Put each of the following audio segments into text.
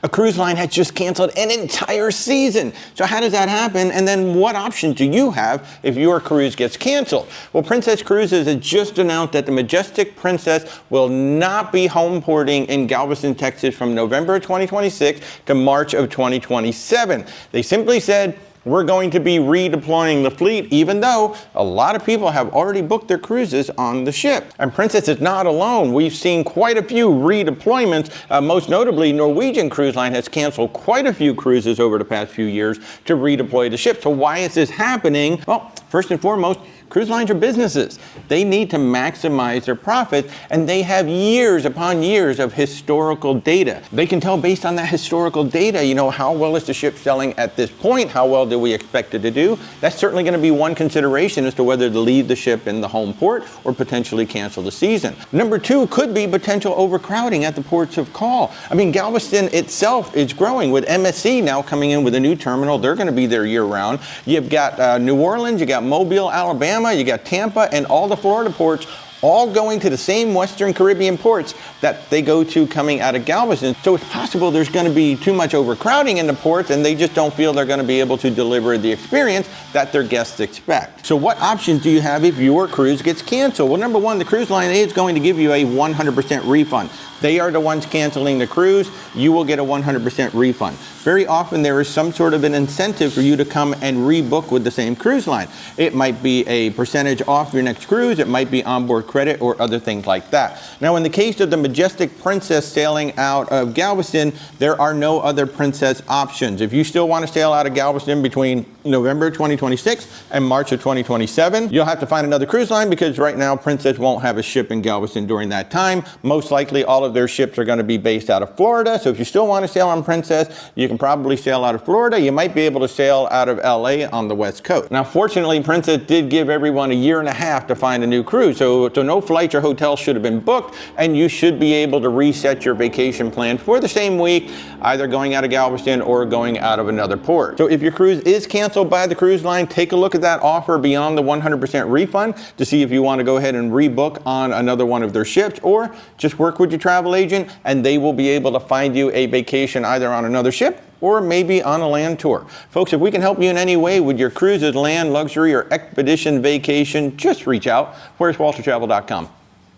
A cruise line has just canceled an entire season. So how does that happen? And then what options do you have if your cruise gets canceled? Well, Princess Cruises has just announced that the Majestic Princess will not be home porting in Galveston, Texas from November of 2026 to March of 2027. They simply said, we're going to be redeploying the fleet, even though a lot of people have already booked their cruises on the ship. And Princess is not alone. We've seen quite a few redeployments. Most notably, Norwegian Cruise Line has canceled quite a few cruises over the past few years to redeploy the ship. So why is this happening? Well, first and foremost, cruise lines are businesses. They need to maximize their profits, and they have years upon years of historical data. They can tell based on that historical data, how well is the ship selling at this point? How well do we expect it to do? That's certainly going to be one consideration as to whether to leave the ship in the home port or potentially cancel the season. Number two could be potential overcrowding at the ports of call. Galveston itself is growing with MSC now coming in with a new terminal. They're going to be there year round. You've got New Orleans, you got Mobile, Alabama, you got Tampa, and all the Florida ports all going to the same Western Caribbean ports that they go to coming out of Galveston. So it's possible there's going to be too much overcrowding in the ports and they just don't feel they're going to be able to deliver the experience that their guests expect. So what options do you have if your cruise gets canceled? Well, number one, the cruise line is going to give you a 100% refund. They are the ones canceling the cruise. You will get a 100% refund. Very often there is some sort of an incentive for you to come and rebook with the same cruise line. It might be a percentage off your next cruise. It might be onboard credit or other things like that. Now, in the case of the Majestic Princess sailing out of Galveston, there are no other Princess options. If you still want to sail out of Galveston between November 2026 and March of 2027, you'll have to find another cruise line because right now Princess won't have a ship in Galveston during that time. Most likely all of their ships are going to be based out of Florida. So if you still want to sail on Princess, you can probably sail out of Florida. You might be able to sail out of LA on the West Coast. Now, fortunately, Princess did give everyone a year and a half to find a new cruise. So no flights or hotels should have been booked, and you should be able to reset your vacation plan for the same week, either going out of Galveston or going out of another port. So if your cruise is canceled by the cruise line, take a look at that offer beyond the 100% refund to see if you want to go ahead and rebook on another one of their ships, or just work with your travel agent and they will be able to find you a vacation either on another ship or maybe on a land tour. Folks, if we can help you in any way with your cruises, land, luxury, or expedition vacation, just reach out. Where's WalterTravel.com.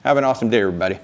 Have an awesome day, everybody.